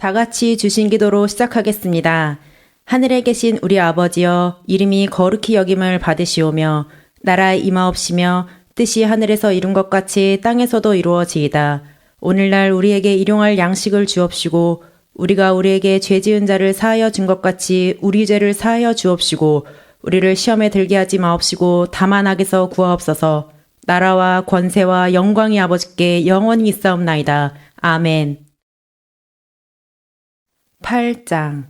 다 같이 주신 기도로 시작하겠습니다. 하늘에 계신 우리 아버지여, 이름이 거룩히 여김을 받으시오며 나라에 임하옵시며 뜻이 하늘에서 이룬 것 같이 땅에서도 이루어지이다. 오늘날 우리에게 일용할 양식을 주옵시고 우리가 우리에게 죄 지은 자를 사하여 준 것 같이 우리 죄를 사하여 주옵시고 우리를 시험에 들게 하지 마옵시고 다만 악에서 구하옵소서. 나라와 권세와 영광이 아버지께 영원히 있사옵나이다. 아멘. 8장.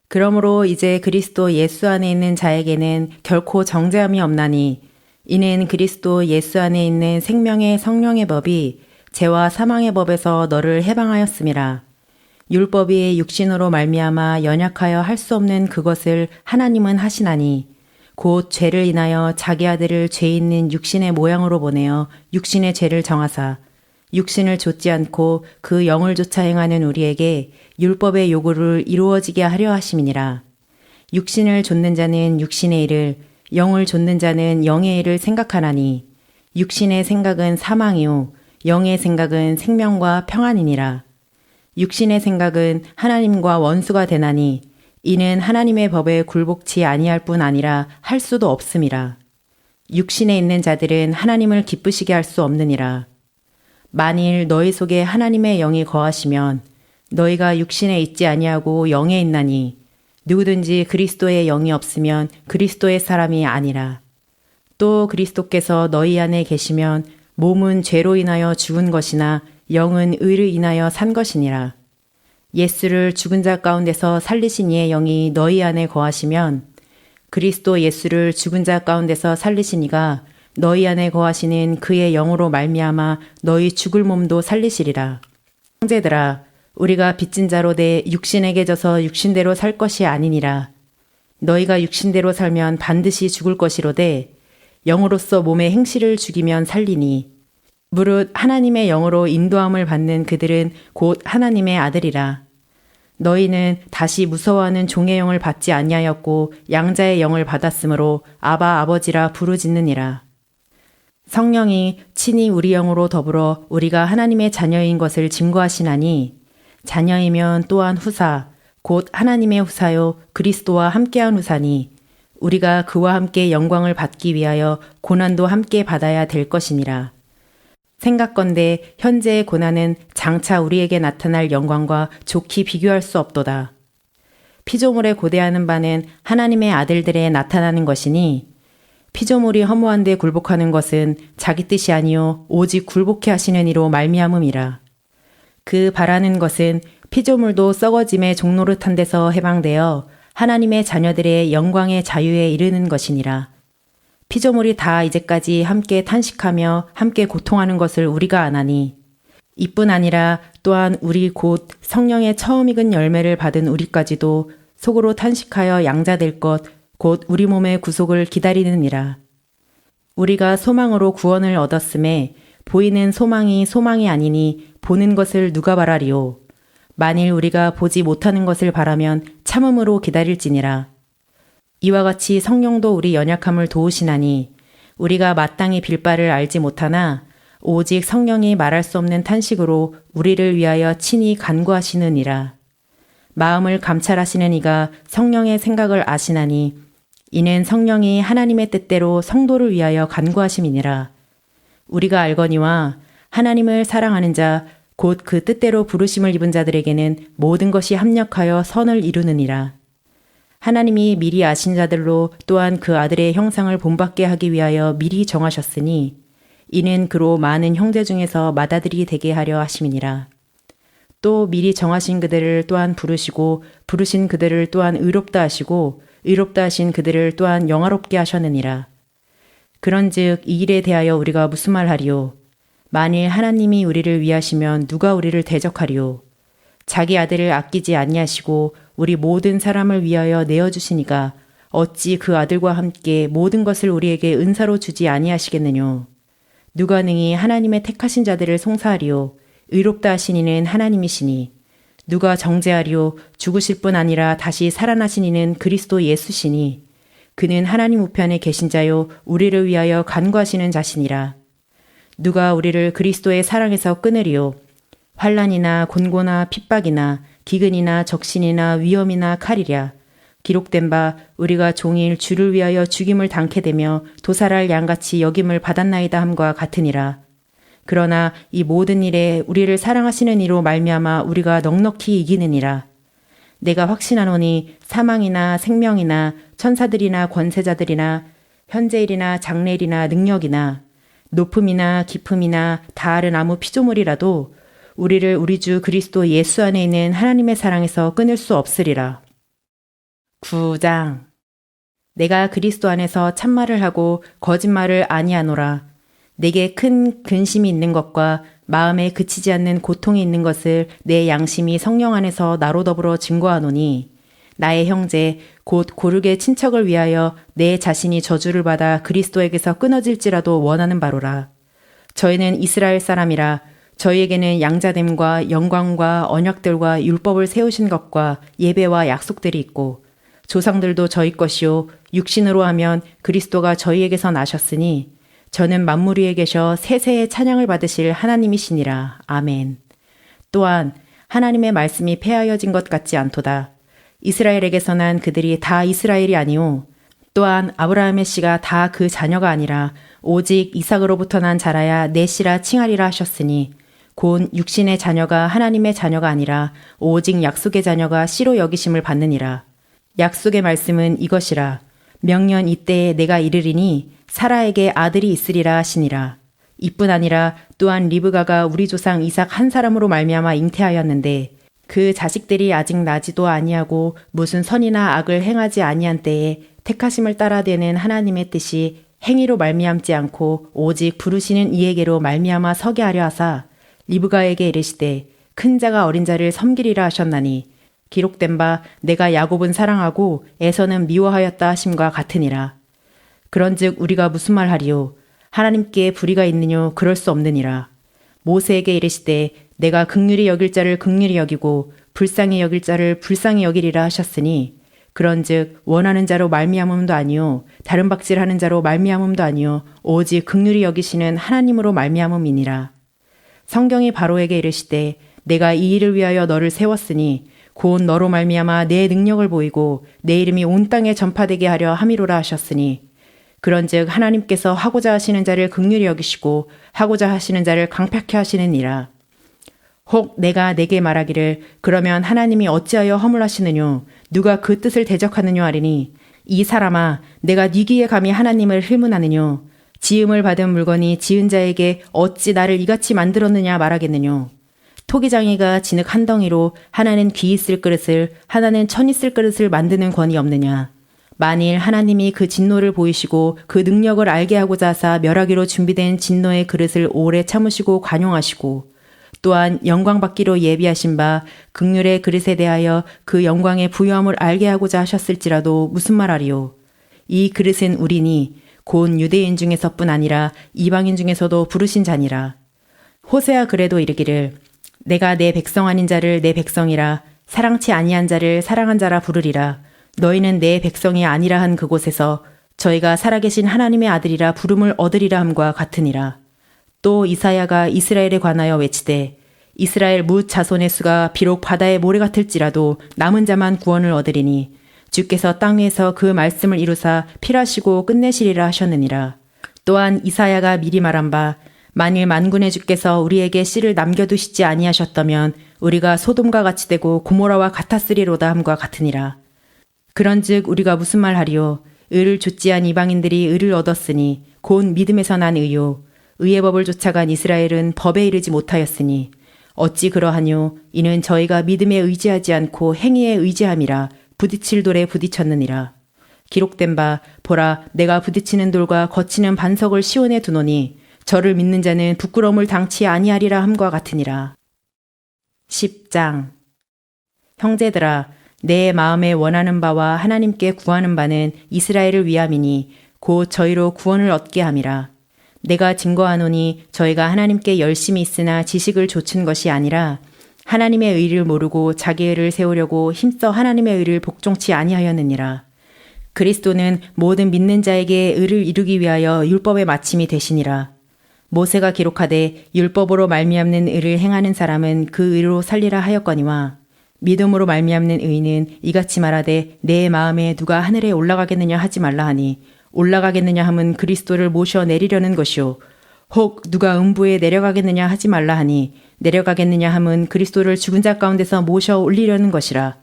그러므로 이제 그리스도 예수 안에 있는 자에게는 결코 정죄함이 없나니 이는 그리스도 예수 안에 있는 생명의 성령의 법이 죄와 사망의 법에서 너를 해방하였음이라. 율법이 육신으로 말미암아 연약하여 할 수 없는 그것을 하나님은 하시나니 곧 죄를 인하여 자기 아들을 죄 있는 육신의 모양으로 보내어 육신의 죄를 정하사 육신을 좇지 않고 그 영을 좇아 행하는 우리에게 율법의 요구를 이루어지게 하려 하심이니라. 육신을 좇는 자는 육신의 일을, 영을 좇는 자는 영의 일을 생각하나니 육신의 생각은 사망이요 영의 생각은 생명과 평안이니라. 육신의 생각은 하나님과 원수가 되나니 이는 하나님의 법에 굴복치 아니할 뿐 아니라 할 수도 없음이라. 육신에 있는 자들은 하나님을 기쁘시게 할 수 없느니라. 만일 너희 속에 하나님의 영이 거하시면 너희가 육신에 있지 아니하고 영에 있나니 누구든지 그리스도의 영이 없으면 그리스도의 사람이 아니라. 또 그리스도께서 너희 안에 계시면 몸은 죄로 인하여 죽은 것이나 영은 의를 인하여 산 것이니라. 예수를 죽은 자 가운데서 살리신 이의 영이 너희 안에 거하시면 그리스도 예수를 죽은 자 가운데서 살리신 이가 너희 안에 거하시는 그의 영으로 말미암아 너희 죽을 몸도 살리시리라. 형제들아, 우리가 빚진 자로 돼 육신에게 져서 육신대로 살 것이 아니니라. 너희가 육신대로 살면 반드시 죽을 것이로되 영으로서 몸의 행실을 죽이면 살리니 무릇 하나님의 영으로 인도함을 받는 그들은 곧 하나님의 아들이라. 너희는 다시 무서워하는 종의 영을 받지 아니하였고 양자의 영을 받았으므로 아바 아버지라 부르짖느니라. 성령이 친히 우리 영으로 더불어 우리가 하나님의 자녀인 것을 증거하시나니 자녀이면 또한 후사 곧 하나님의 후사요 그리스도와 함께한 후사니 우리가 그와 함께 영광을 받기 위하여 고난도 함께 받아야 될 것이니라. 생각건대 현재의 고난은 장차 우리에게 나타날 영광과 좋게 비교할 수 없도다. 피조물에 고대하는 바는 하나님의 아들들에 나타나는 것이니 피조물이 허무한 데 굴복하는 것은 자기 뜻이 아니요 오직 굴복해 하시는 이로 말미암음이라. 그 바라는 것은 피조물도 썩어짐의 종노릇한 데서 해방되어 하나님의 자녀들의 영광의 자유에 이르는 것이니라. 피조물이 다 이제까지 함께 탄식하며 함께 고통하는 것을 우리가 아나니 이뿐 아니라 또한 우리 곧 성령의 처음 익은 열매를 받은 우리까지도 속으로 탄식하여 양자될 것 곧 우리 몸의 구속을 기다리느니라. 우리가 소망으로 구원을 얻었음에 보이는 소망이 소망이 아니니 보는 것을 누가 바라리요. 만일 우리가 보지 못하는 것을 바라면 참음으로 기다릴지니라. 이와 같이 성령도 우리 연약함을 도우시나니 우리가 마땅히 빌 바를 알지 못하나 오직 성령이 말할 수 없는 탄식으로 우리를 위하여 친히 간구하시느니라. 마음을 감찰하시는 이가 성령의 생각을 아시나니 이는 성령이 하나님의 뜻대로 성도를 위하여 간구하심이니라. 우리가 알거니와 하나님을 사랑하는 자 곧 그 뜻대로 부르심을 입은 자들에게는 모든 것이 합력하여 선을 이루느니라. 하나님이 미리 아신 자들로 또한 그 아들의 형상을 본받게 하기 위하여 미리 정하셨으니 이는 그로 많은 형제 중에서 맏아들이 되게 하려 하심이니라. 또 미리 정하신 그들을 또한 부르시고 부르신 그들을 또한 의롭다 하시고 의롭다 하신 그들을 또한 영화롭게 하셨느니라. 그런즉 이 일에 대하여 우리가 무슨 말하리요? 만일 하나님이 우리를 위하시면 누가 우리를 대적하리요? 자기 아들을 아끼지 아니하시고 우리 모든 사람을 위하여 내어주시니가 어찌 그 아들과 함께 모든 것을 우리에게 은사로 주지 아니하시겠느뇨? 누가 능히 하나님의 택하신 자들을 송사하리요? 의롭다 하신 이는 하나님이시니 누가 정죄하리요? 죽으실 뿐 아니라 다시 살아나신 이는 그리스도 예수시니 그는 하나님 우편에 계신 자요 우리를 위하여 간구하시는 자시니라. 누가 우리를 그리스도의 사랑에서 끊으리요? 환난이나 곤고나 핍박이나 기근이나 적신이나 위험이나 칼이랴. 기록된 바 우리가 종일 주를 위하여 죽임을 당케 되며 도살할 양같이 여김을 받았나이다 함과 같으니라. 그러나 이 모든 일에 우리를 사랑하시는 이로 말미암아 우리가 넉넉히 이기느니라. 내가 확신하노니 사망이나 생명이나 천사들이나 권세자들이나 현재일이나 장래일이나 능력이나 높음이나 깊음이나 다른 아무 피조물이라도 우리를 우리 주 그리스도 예수 안에 있는 하나님의 사랑에서 끊을 수 없으리라. 9장. 내가 그리스도 안에서 참말을 하고 거짓말을 아니하노라. 내게 큰 근심이 있는 것과 마음에 그치지 않는 고통이 있는 것을 내 양심이 성령 안에서 나로 더불어 증거하노니 나의 형제 곧 고르게 친척을 위하여 내 자신이 저주를 받아 그리스도에게서 끊어질지라도 원하는 바로라. 저희는 이스라엘 사람이라 저희에게는 양자됨과 영광과 언약들과 율법을 세우신 것과 예배와 약속들이 있고 조상들도 저희 것이요 육신으로 하면 그리스도가 저희에게서 나셨으니 저는 만물 위에 계셔 세세의 찬양을 받으실 하나님이시니라. 아멘. 또한 하나님의 말씀이 폐하여진 것 같지 않도다. 이스라엘에게서 난 그들이 다 이스라엘이 아니오. 또한 아브라함의 씨가 다 그 자녀가 아니라 오직 이삭으로부터 난 자라야 내 씨라 칭하리라 하셨으니 곧 육신의 자녀가 하나님의 자녀가 아니라 오직 약속의 자녀가 씨로 여기심을 받느니라. 약속의 말씀은 이것이라. 명년 이때에 내가 이르리니 사라에게 아들이 있으리라 하시니라. 이뿐 아니라 또한 리브가가 우리 조상 이삭 한 사람으로 말미암아 잉태하였는데 그 자식들이 아직 나지도 아니하고 무슨 선이나 악을 행하지 아니한 때에 택하심을 따라 되는 하나님의 뜻이 행위로 말미암지 않고 오직 부르시는 이에게로 말미암아 서게 하려 하사 리브가에게 이르시되 큰 자가 어린 자를 섬기리라 하셨나니 기록된 바 내가 야곱은 사랑하고 에서는 미워하였다 하심과 같으니라. 그런즉 우리가 무슨 말하리요? 하나님께 불의가 있느뇨? 그럴 수 없느니라. 모세에게 이르시되 내가 긍휼히 여길 자를 긍휼히 여기고 불쌍히 여길 자를 불쌍히 여기리라 하셨으니 그런즉 원하는 자로 말미암음도 아니요 다른 박질하는 자로 말미암음도 아니요 오직 긍휼히 여기시는 하나님으로 말미암음이니라. 성경이 바로에게 이르시되 내가 이 일을 위하여 너를 세웠으니 곧 너로 말미암아 내 능력을 보이고 내 이름이 온 땅에 전파되게 하려 함이로라 하셨으니 그런즉 하나님께서 하고자 하시는 자를 긍휼히 여기시고 하고자 하시는 자를 강팍해 하시느니라. 혹 내가 내게 말하기를 그러면 하나님이 어찌하여 허물하시느뇨? 누가 그 뜻을 대적하느뇨 하리니 이 사람아 내가 네 귀에 감히 하나님을 흘문하느뇨? 지음을 받은 물건이 지은 자에게 어찌 나를 이같이 만들었느냐 말하겠느뇨? 토기장이가 진흙 한 덩이로 하나는 귀 있을 그릇을 하나는 천 있을 그릇을 만드는 권이 없느냐? 만일 하나님이 그 진노를 보이시고 그 능력을 알게 하고자 하사 멸하기로 준비된 진노의 그릇을 오래 참으시고 관용하시고 또한 영광 받기로 예비하신 바 긍휼의 그릇에 대하여 그 영광의 부요함을 알게 하고자 하셨을지라도 무슨 말하리요? 이 그릇은 우리니 곧 유대인 중에서뿐 아니라 이방인 중에서도 부르신 자니라. 호세아 그래도 이르기를 내가 내 백성 아닌 자를 내 백성이라 사랑치 아니한 자를 사랑한 자라 부르리라. 너희는 내 백성이 아니라 한 그곳에서 저희가 살아계신 하나님의 아들이라 부름을 얻으리라 함과 같으니라. 또 이사야가 이스라엘에 관하여 외치되 이스라엘 뭇 자손의 수가 비록 바다의 모래 같을지라도 남은 자만 구원을 얻으리니 주께서 땅 위에서 그 말씀을 이루사 필하시고 끝내시리라 하셨느니라. 또한 이사야가 미리 말한 바 만일 만군의 주께서 우리에게 씨를 남겨두시지 아니하셨다면 우리가 소돔과 같이 되고 고모라와 같았으리로다 함과 같으니라. 그런즉 우리가 무슨 말하리요? 의를 좇지한 이방인들이 의를 얻었으니 곧 믿음에서 난 의요. 의의 법을 쫓아간 이스라엘은 법에 이르지 못하였으니 어찌 그러하뇨? 이는 저희가 믿음에 의지하지 않고 행위에 의지함이라 부딪힐 돌에 부딪혔느니라. 기록된 바 보라 내가 부딪히는 돌과 거치는 반석을 시온에 두노니 저를 믿는 자는 부끄러움을 당치 아니하리라 함과 같으니라. 10장. 형제들아 내 마음에 원하는 바와 하나님께 구하는 바는 이스라엘을 위함이니 곧 저희로 구원을 얻게 함이라. 내가 증거하노니 저희가 하나님께 열심히 있으나 지식을 좇은 것이 아니라 하나님의 의를 모르고 자기 의를 세우려고 힘써 하나님의 의를 복종치 아니하였느니라. 그리스도는 모든 믿는 자에게 의를 이루기 위하여 율법의 마침이 되시니라. 모세가 기록하되 율법으로 말미암는 의를 행하는 사람은 그 의로 살리라 하였거니와 믿음으로 말미암는 의인은 이같이 말하되 내 마음에 누가 하늘에 올라가겠느냐 하지 말라 하니 올라가겠느냐 함은 그리스도를 모셔 내리려는 것이요 혹 누가 음부에 내려가겠느냐 하지 말라 하니 내려가겠느냐 함은 그리스도를 죽은 자 가운데서 모셔 올리려는 것이라.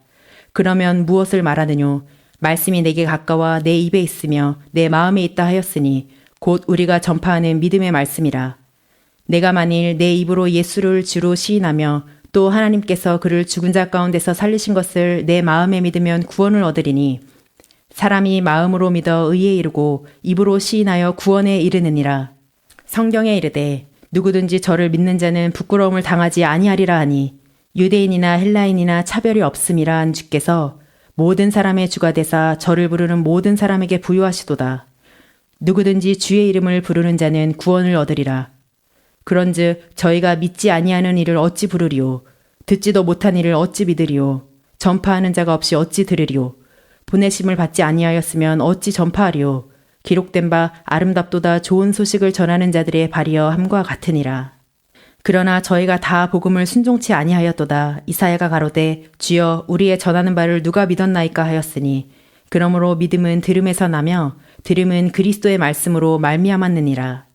그러면 무엇을 말하느뇨? 말씀이 내게 가까워 내 입에 있으며 내 마음에 있다 하였으니 곧 우리가 전파하는 믿음의 말씀이라. 내가 만일 내 입으로 예수를 주로 시인하며 또 하나님께서 그를 죽은 자 가운데서 살리신 것을 내 마음에 믿으면 구원을 얻으리니 사람이 마음으로 믿어 의에 이르고 입으로 시인하여 구원에 이르느니라. 성경에 이르되 누구든지 저를 믿는 자는 부끄러움을 당하지 아니하리라 하니 유대인이나 헬라인이나 차별이 없음이라 한 주께서 모든 사람의 주가 되사 저를 부르는 모든 사람에게 부요하시도다. 누구든지 주의 이름을 부르는 자는 구원을 얻으리라. 그런즉 저희가 믿지 아니하는 이를 어찌 부르리요? 듣지도 못한 이를 어찌 믿으리요? 전파하는 자가 없이 어찌 들으리요? 보내심을 받지 아니하였으면 어찌 전파하리요? 기록된 바 아름답도다 좋은 소식을 전하는 자들의 발이여 함과 같으니라. 그러나 저희가 다 복음을 순종치 아니하였도다. 이사야가 가로되 주여 우리의 전하는 바를 누가 믿었나이까 하였으니 그러므로 믿음은 들음에서 나며 들음은 그리스도의 말씀으로 말미암았느니라.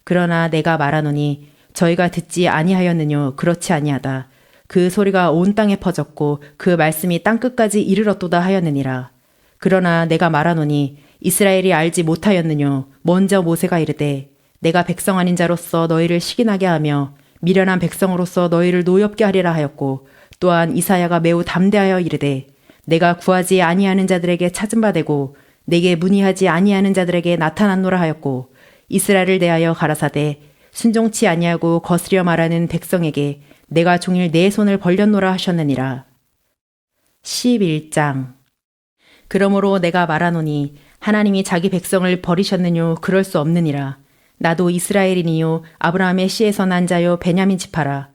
그러나 내가 말하노니 저희가 듣지 아니하였느뇨? 그렇지 아니하다. 그 소리가 온 땅에 퍼졌고 그 말씀이 땅끝까지 이르렀도다 하였느니라. 그러나 내가 말하노니 이스라엘이 알지 못하였느뇨? 먼저 모세가 이르되 내가 백성 아닌 자로서 너희를 시기나게 하며 미련한 백성으로서 너희를 노엽게 하리라 하였고 또한 이사야가 매우 담대하여 이르되 내가 구하지 아니하는 자들에게 찾은 바 되고 내게 문의하지 아니하는 자들에게 나타났노라 하였고 이스라엘을 대하여 가라사대 순종치 아니하고 거스려 말하는 백성에게 내가 종일 내 손을 벌렸노라 하셨느니라. 11장. 그러므로 내가 말하노니 하나님이 자기 백성을 버리셨느뇨? 그럴 수 없느니라. 나도 이스라엘이니요 아브라함의 씨에서 난 자요 베냐민 지파라.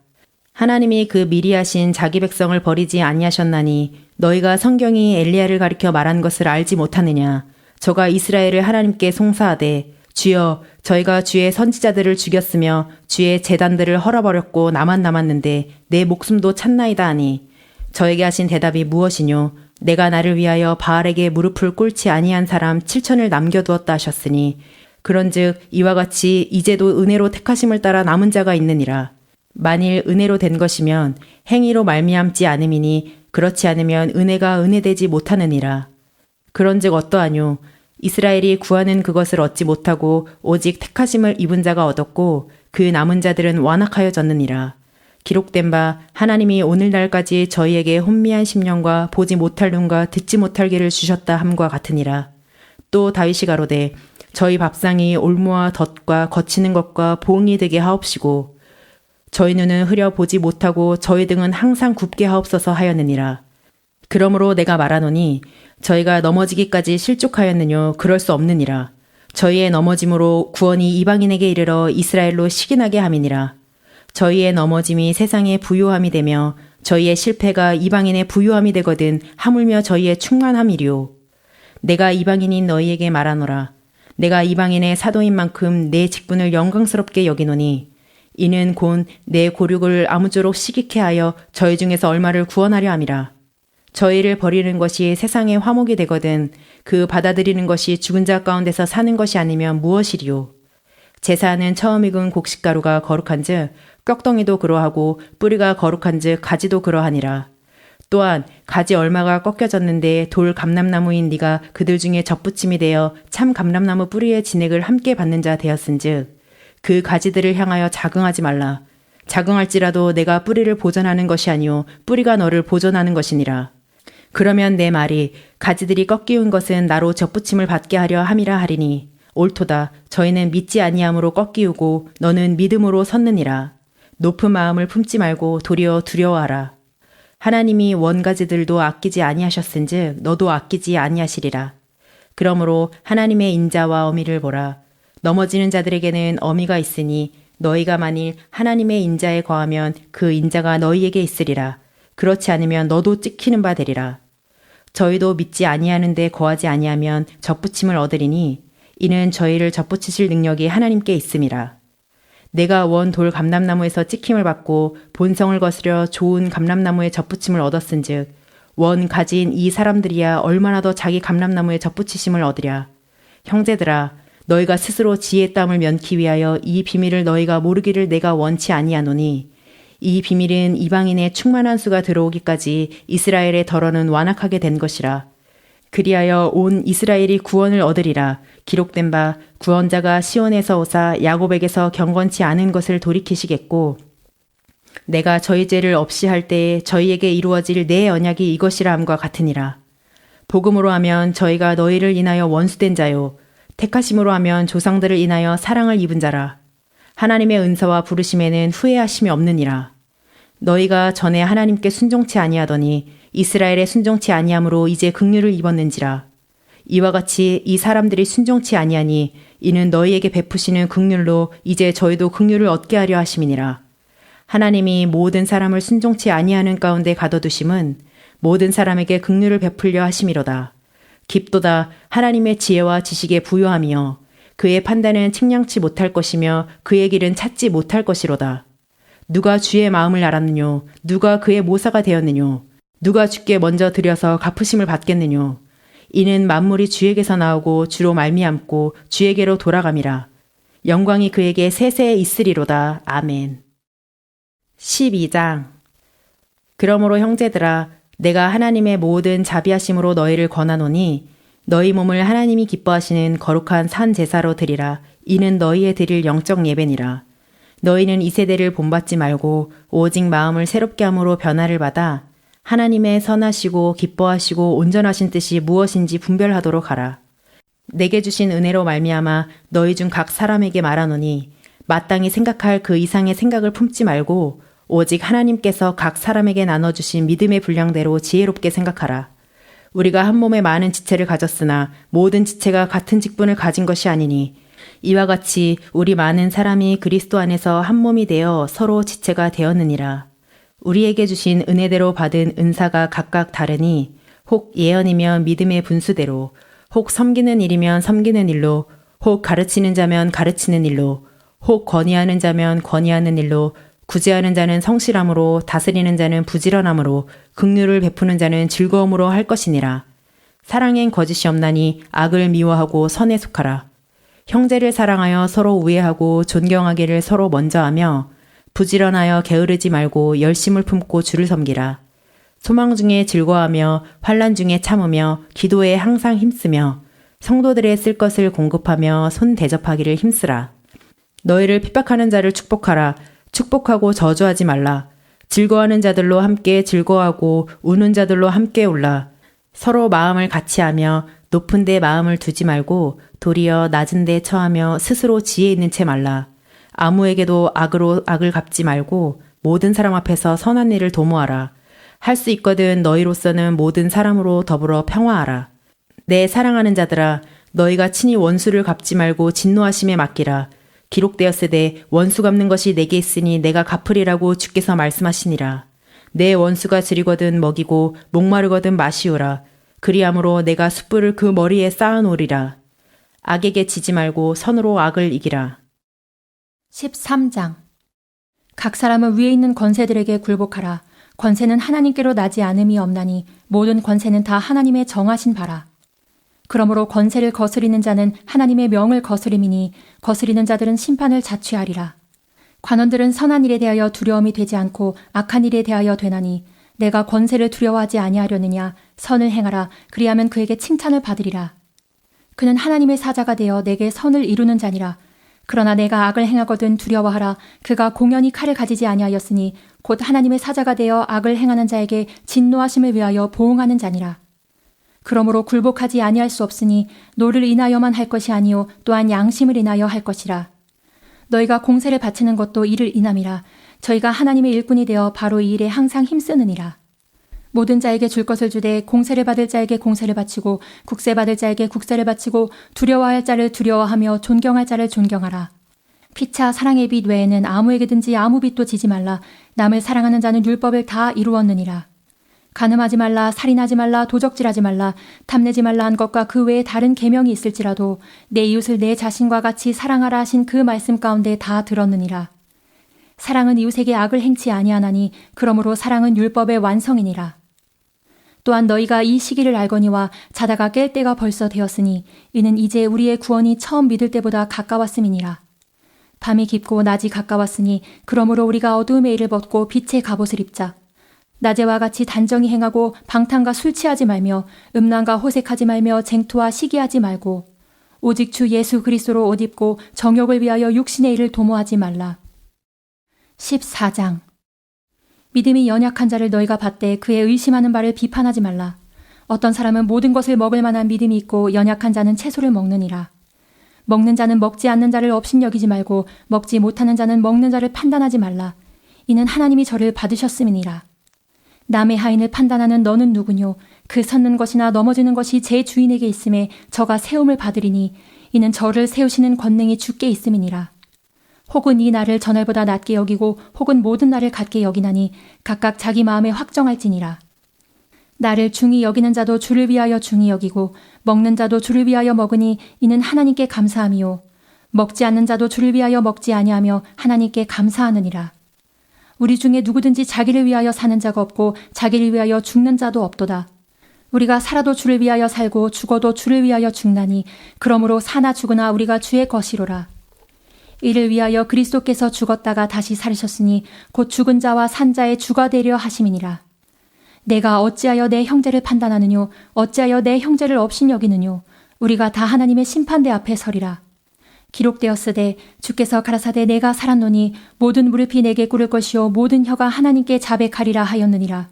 하나님이 그 미리 하신 자기 백성을 버리지 아니하셨나니 너희가 성경이 엘리야를 가리켜 말한 것을 알지 못하느냐? 저가 이스라엘을 하나님께 송사하되 주여 저희가 주의 선지자들을 죽였으며 주의 제단들을 헐어버렸고 나만 남았는데 내 목숨도 찼나이다 하니 저에게 하신 대답이 무엇이뇨? 내가 나를 위하여 바알에게 무릎을 꿇지 아니한 사람 7천을 남겨두었다 하셨으니 그런즉 이와 같이 이제도 은혜로 택하심을 따라 남은 자가 있느니라. 만일 은혜로 된 것이면 행위로 말미암지 않음이니 그렇지 않으면 은혜가 은혜되지 못하느니라. 그런즉 어떠하뇨? 이스라엘이 구하는 그것을 얻지 못하고 오직 택하심을 입은 자가 얻었고 그 남은 자들은 완악하여졌느니라. 기록된 바 하나님이 오늘날까지 저희에게 혼미한 심령과 보지 못할 눈과 듣지 못할 귀를 주셨다 함과 같으니라. 또 다윗이 가로되 저희 밥상이 올무와 덫과 거치는 것과 봉이 되게 하옵시고 저희 눈은 흐려 보지 못하고 저희 등은 항상 굽게 하옵소서 하였느니라. 그러므로 내가 말하노니 저희가 넘어지기까지 실족하였느뇨? 그럴 수 없느니라. 저희의 넘어짐으로 구원이 이방인에게 이르러 이스라엘로 시기나게 함이니라. 저희의 넘어짐이 세상의 부요함이 되며 저희의 실패가 이방인의 부요함이 되거든 하물며 저희의 충만함이리요. 내가 이방인인 너희에게 말하노라. 내가 이방인의 사도인 만큼 내 직분을 영광스럽게 여기노니 이는 곧 내 고륙을 아무쪼록 시기케 하여 저희 중에서 얼마를 구원하려 함이라. 저희를 버리는 것이 세상의 화목이 되거든 그 받아들이는 것이 죽은 자 가운데서 사는 것이 아니면 무엇이리요. 제사하는 처음 익은 곡식가루가 거룩한즉 꺽덩이도 그러하고 뿌리가 거룩한즉 가지도 그러하니라. 또한 가지 얼마가 꺾여졌는데 돌 감람나무인 네가 그들 중에 접붙임이 되어 참 감람나무 뿌리의 진액을 함께 받는 자 되었은즉 그 가지들을 향하여 자긍하지 말라. 자긍할지라도 내가 뿌리를 보존하는 것이 아니요 뿌리가 너를 보존하는 것이니라. 그러면 내 말이 가지들이 꺾이운 것은 나로 접붙임을 받게 하려 함이라 하리니 옳도다. 저희는 믿지 아니함으로 꺾이우고 너는 믿음으로 섰느니라. 높은 마음을 품지 말고 도리어 두려워하라. 하나님이 원가지들도 아끼지 아니하셨은즉 너도 아끼지 아니하시리라. 그러므로 하나님의 인자와 어미를 보라. 넘어지는 자들에게는 어미가 있으니 너희가 만일 하나님의 인자에 거하면 그 인자가 너희에게 있으리라. 그렇지 않으면 너도 찍히는 바 되리라. 저희도 믿지 아니하는데 거하지 아니하면 접붙임을 얻으리니 이는 저희를 접붙이실 능력이 하나님께 있음이라. 내가 원 돌 감람나무에서 찍힘을 받고 본성을 거스려 좋은 감람나무에 젖붙임을 얻었은즉 원 가진 이 사람들이야 얼마나 더 자기 감람나무에 젖붙이심을 얻으랴. 형제들아, 너희가 스스로 지혜의 땀을 면키 위하여 이 비밀을 너희가 모르기를 내가 원치 아니하노니 이 비밀은 이방인의 충만한 수가 들어오기까지 이스라엘의 덜어는 완악하게 된 것이라. 그리하여 온 이스라엘이 구원을 얻으리라. 기록된 바 구원자가 시온에서 오사 야곱에게서 경건치 않은 것을 돌이키시겠고 내가 저희 죄를 없이 할 때에 저희에게 이루어질 내 언약이 이것이라 함과 같으니라. 복음으로 하면 저희가 너희를 인하여 원수된 자요 택하심으로 하면 조상들을 인하여 사랑을 입은 자라. 하나님의 은사와 부르심에는 후회하심이 없느니라. 너희가 전에 하나님께 순종치 아니하더니 이스라엘에 순종치 아니함으로 이제 긍휼을 입었는지라. 이와 같이 이 사람들이 순종치 아니하니 이는 너희에게 베푸시는 긍휼로 이제 저희도 긍휼을 얻게 하려 하심이니라. 하나님이 모든 사람을 순종치 아니하는 가운데 가둬두심은 모든 사람에게 긍휼을 베풀려 하심이로다. 깊도다 하나님의 지혜와 지식에 부요하며 그의 판단은 측량치 못할 것이며 그의 길은 찾지 못할 것이로다. 누가 주의 마음을 알았느뇨? 누가 그의 모사가 되었느뇨? 누가 주께 먼저 드려서 갚으심을 받겠느뇨? 이는 만물이 주에게서 나오고 주로 말미암고 주에게로 돌아감이라. 영광이 그에게 세세에 있으리로다. 아멘. 12장. 그러므로 형제들아, 내가 하나님의 모든 자비하심으로 너희를 권하노니 너희 몸을 하나님이 기뻐하시는 거룩한 산 제사로 드리라. 이는 너희의 드릴 영적 예배니라. 너희는 이 세대를 본받지 말고 오직 마음을 새롭게 함으로 변화를 받아 하나님의 선하시고 기뻐하시고 온전하신 뜻이 무엇인지 분별하도록 하라. 내게 주신 은혜로 말미암아 너희 중 각 사람에게 말하노니 마땅히 생각할 그 이상의 생각을 품지 말고 오직 하나님께서 각 사람에게 나눠주신 믿음의 분량대로 지혜롭게 생각하라. 우리가 한 몸에 많은 지체를 가졌으나 모든 지체가 같은 직분을 가진 것이 아니니 이와 같이 우리 많은 사람이 그리스도 안에서 한 몸이 되어 서로 지체가 되었느니라. 우리에게 주신 은혜대로 받은 은사가 각각 다르니 혹 예언이면 믿음의 분수대로, 혹 섬기는 일이면 섬기는 일로, 혹 가르치는 자면 가르치는 일로, 혹 권위하는 자면 권위하는 일로, 구제하는 자는 성실함으로, 다스리는 자는 부지런함으로, 긍휼을 베푸는 자는 즐거움으로 할 것이니라. 사랑엔 거짓이 없나니 악을 미워하고 선에 속하라. 형제를 사랑하여 서로 우애하고 존경하기를 서로 먼저 하며 부지런하여 게으르지 말고 열심을 품고 주를 섬기라. 소망 중에 즐거워하며 환난 중에 참으며 기도에 항상 힘쓰며 성도들의 쓸 것을 공급하며 손 대접하기를 힘쓰라. 너희를 핍박하는 자를 축복하라. 축복하고 저주하지 말라. 즐거워하는 자들로 함께 즐거워하고 우는 자들로 함께 울라. 서로 마음을 같이하며 높은 데 마음을 두지 말고 도리어 낮은 데 처하며 스스로 지혜 있는 채 말라. 아무에게도 악으로 악을 갚지 말고 모든 사람 앞에서 선한 일을 도모하라. 할 수 있거든 너희로서는 모든 사람으로 더불어 평화하라. 내 사랑하는 자들아, 너희가 친히 원수를 갚지 말고 진노하심에 맡기라. 기록되었으되 원수 갚는 것이 내게 있으니 내가 갚으리라고 주께서 말씀하시니라. 내 원수가 지리거든 먹이고 목마르거든 마시우라. 그리함으로 내가 숯불을 그 머리에 쌓아놓으리라. 악에게 지지 말고 선으로 악을 이기라. 13장. 각 사람은 위에 있는 권세들에게 굴복하라. 권세는 하나님께로 나지 않음이 없나니 모든 권세는 다 하나님의 정하신 바라. 그러므로 권세를 거스리는 자는 하나님의 명을 거스림이니 거스리는 자들은 심판을 자취하리라. 관원들은 선한 일에 대하여 두려움이 되지 않고 악한 일에 대하여 되나니 내가 권세를 두려워하지 아니하려느냐. 선을 행하라. 그리하면 그에게 칭찬을 받으리라. 그는 하나님의 사자가 되어 내게 선을 이루는 자니라. 그러나 내가 악을 행하거든 두려워하라. 그가 공연히 칼을 가지지 아니하였으니 곧 하나님의 사자가 되어 악을 행하는 자에게 진노하심을 위하여 보응하는 자니라. 그러므로 굴복하지 아니할 수 없으니 노를 인하여만 할 것이 아니요 또한 양심을 인하여 할 것이라. 너희가 공세를 바치는 것도 이를 인함이라. 저희가 하나님의 일꾼이 되어 바로 이 일에 항상 힘쓰느니라. 모든 자에게 줄 것을 주되 공세를 받을 자에게 공세를 바치고 국세 받을 자에게 국세를 바치고 두려워할 자를 두려워하며 존경할 자를 존경하라. 피차 사랑의 빛 외에는 아무에게든지 아무 빛도 지지 말라. 남을 사랑하는 자는 율법을 다 이루었느니라. 간음하지 말라, 살인하지 말라, 도적질하지 말라, 탐내지 말라 한 것과 그 외에 다른 계명이 있을지라도 내 이웃을 내 자신과 같이 사랑하라 하신 그 말씀 가운데 다 들었느니라. 사랑은 이웃에게 악을 행치 아니하나니 그러므로 사랑은 율법의 완성이니라. 또한 너희가 이 시기를 알거니와 자다가 깰 때가 벌써 되었으니 이는 이제 우리의 구원이 처음 믿을 때보다 가까웠음이니라. 밤이 깊고 낮이 가까웠으니 그러므로 우리가 어두움의 일을 벗고 빛의 갑옷을 입자. 낮에와 같이 단정히 행하고 방탕과 술 취하지 말며 음란과 호색하지 말며 쟁토와 시기하지 말고 오직 주 예수 그리스도로 옷 입고 정욕을 위하여 육신의 일을 도모하지 말라. 14장. 믿음이 연약한 자를 너희가 받되 그의 의심하는 바를 비판하지 말라. 어떤 사람은 모든 것을 먹을 만한 믿음이 있고 연약한 자는 채소를 먹느니라. 먹는 자는 먹지 않는 자를 업신여기지 말고 먹지 못하는 자는 먹는 자를 판단하지 말라. 이는 하나님이 저를 받으셨음이니라. 남의 하인을 판단하는 너는 누구뇨? 그 섰는 것이나 넘어지는 것이 제 주인에게 있음에 저가 세움을 받으리니 이는 저를 세우시는 권능이 주께 있음이니라. 혹은 이 날을 전날보다 낮게 여기고 혹은 모든 날을 같게 여기나니 각각 자기 마음에 확정할지니라. 나를 중히 여기는 자도 주를 위하여 중히 여기고 먹는 자도 주를 위하여 먹으니 이는 하나님께 감사함이요. 먹지 않는 자도 주를 위하여 먹지 아니하며 하나님께 감사하느니라. 우리 중에 누구든지 자기를 위하여 사는 자가 없고 자기를 위하여 죽는 자도 없도다. 우리가 살아도 주를 위하여 살고 죽어도 주를 위하여 죽나니 그러므로 사나 죽으나 우리가 주의 것이로라. 이를 위하여 그리스도께서 죽었다가 다시 살으셨으니 곧 죽은 자와 산 자의 주가 되려 하심이니라. 내가 어찌하여 내 형제를 판단하느뇨? 어찌하여 내 형제를 업신여기느뇨? 우리가 다 하나님의 심판대 앞에 서리라. 기록되었으되 주께서 가라사대 내가 살았노니 모든 무릎이 내게 꿇을 것이요 모든 혀가 하나님께 자백하리라 하였느니라.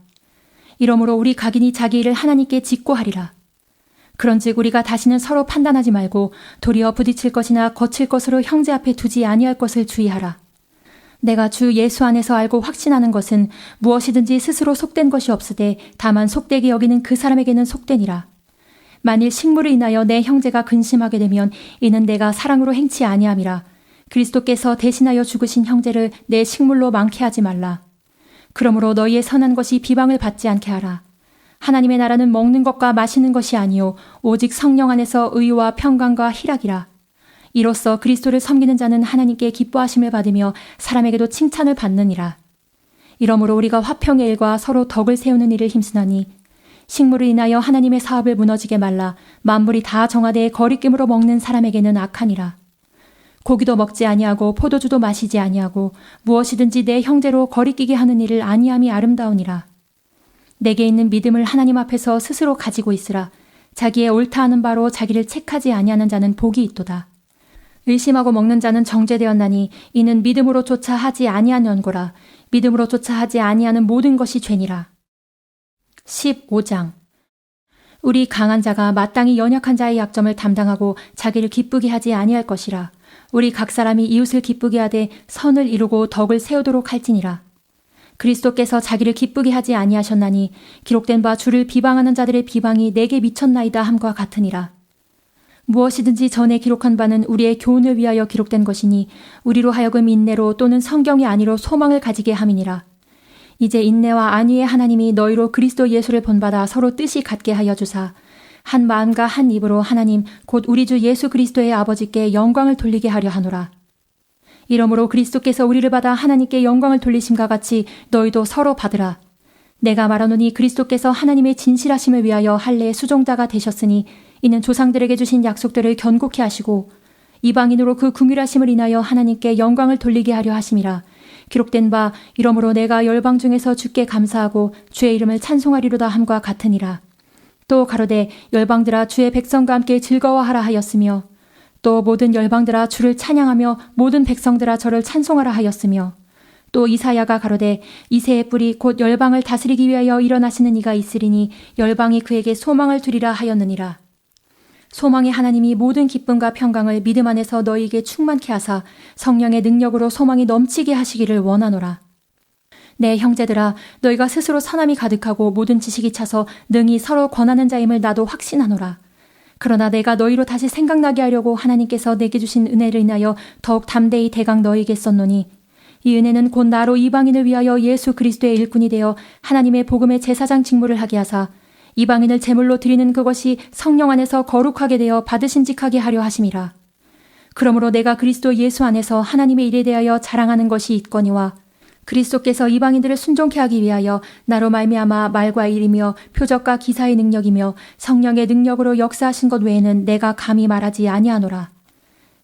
이러므로 우리 각인이 자기 일을 하나님께 직고하리라. 그런즉 우리가 다시는 서로 판단하지 말고 도리어 부딪힐 것이나 거칠 것으로 형제 앞에 두지 아니할 것을 주의하라. 내가 주 예수 안에서 알고 확신하는 것은 무엇이든지 스스로 속된 것이 없으되 다만 속되게 여기는 그 사람에게는 속되니라. 만일 식물을 인하여 내 형제가 근심하게 되면 이는 내가 사랑으로 행치 아니함이라. 그리스도께서 대신하여 죽으신 형제를 내 식물로 많게 하지 말라. 그러므로 너희의 선한 것이 비방을 받지 않게 하라. 하나님의 나라는 먹는 것과 마시는 것이 아니요 오직 성령 안에서 의와 평강과 희락이라. 이로써 그리스도를 섬기는 자는 하나님께 기뻐하심을 받으며 사람에게도 칭찬을 받느니라. 이러므로 우리가 화평의 일과 서로 덕을 세우는 일을 힘쓰나니 식물을 인하여 하나님의 사업을 무너지게 말라. 만물이 다 정하되 거리낌으로 먹는 사람에게는 악하니라. 고기도 먹지 아니하고 포도주도 마시지 아니하고 무엇이든지 내 형제로 거리끼게 하는 일을 아니함이 아름다우니라. 내게 있는 믿음을 하나님 앞에서 스스로 가지고 있으라. 자기의 옳다 하는 바로 자기를 책하지 아니하는 자는 복이 있도다. 의심하고 먹는 자는 정죄되었나니 이는 믿음으로 쫓아 하지 아니한 연고라. 믿음으로 쫓아 하지 아니하는 모든 것이 죄니라. 15장. 우리 강한 자가 마땅히 연약한 자의 약점을 담당하고 자기를 기쁘게 하지 아니할 것이라. 우리 각 사람이 이웃을 기쁘게 하되 선을 이루고 덕을 세우도록 할지니라. 그리스도께서 자기를 기쁘게 하지 아니하셨나니 기록된 바 주를 비방하는 자들의 비방이 내게 미쳤나이다 함과 같으니라. 무엇이든지 전에 기록한 바는 우리의 교훈을 위하여 기록된 것이니 우리로 하여금 인내로 또는 성경이 아니로 소망을 가지게 함이니라. 이제 인내와 안위의 하나님이 너희로 그리스도 예수를 본받아 서로 뜻이 같게 하여 주사 한 마음과 한 입으로 하나님 곧 우리 주 예수 그리스도의 아버지께 영광을 돌리게 하려 하노라. 이러므로 그리스도께서 우리를 받아 하나님께 영광을 돌리심과 같이 너희도 서로 받으라. 내가 말하노니 그리스도께서 하나님의 진실하심을 위하여 할례의 수종자가 되셨으니 이는 조상들에게 주신 약속들을 견고케 하시고 이방인으로 그 긍휼하심을 인하여 하나님께 영광을 돌리게 하려 하심이라. 기록된 바 이러므로 내가 열방 중에서 주께 감사하고 주의 이름을 찬송하리로다 함과 같으니라. 또 가로되 열방들아 주의 백성과 함께 즐거워하라 하였으며 또 모든 열방들아 주를 찬양하며 모든 백성들아 저를 찬송하라 하였으며 또 이사야가 가로되 이새의 뿌리 곧 열방을 다스리기 위하여 일어나시는 이가 있으리니 열방이 그에게 소망을 두리라 하였느니라. 소망의 하나님이 모든 기쁨과 평강을 믿음 안에서 너희에게 충만케 하사 성령의 능력으로 소망이 넘치게 하시기를 원하노라. 내 형제들아 너희가 스스로 선함이 가득하고 모든 지식이 차서 능히 서로 권하는 자임을 나도 확신하노라. 그러나 내가 너희로 다시 생각나게 하려고 하나님께서 내게 주신 은혜를 인하여 더욱 담대히 대강 너희에게 썼노니 이 은혜는 곧 나로 이방인을 위하여 예수 그리스도의 일꾼이 되어 하나님의 복음의 제사장 직무를 하게 하사 이방인을 제물로 드리는 그것이 성령 안에서 거룩하게 되어 받으심직하게 하려 하심이라. 그러므로 내가 그리스도 예수 안에서 하나님의 일에 대하여 자랑하는 것이 있거니와 그리스도께서 이방인들을 순종케 하기 위하여 나로 말미암아 말과 일이며 표적과 기사의 능력이며 성령의 능력으로 역사하신 것 외에는 내가 감히 말하지 아니하노라.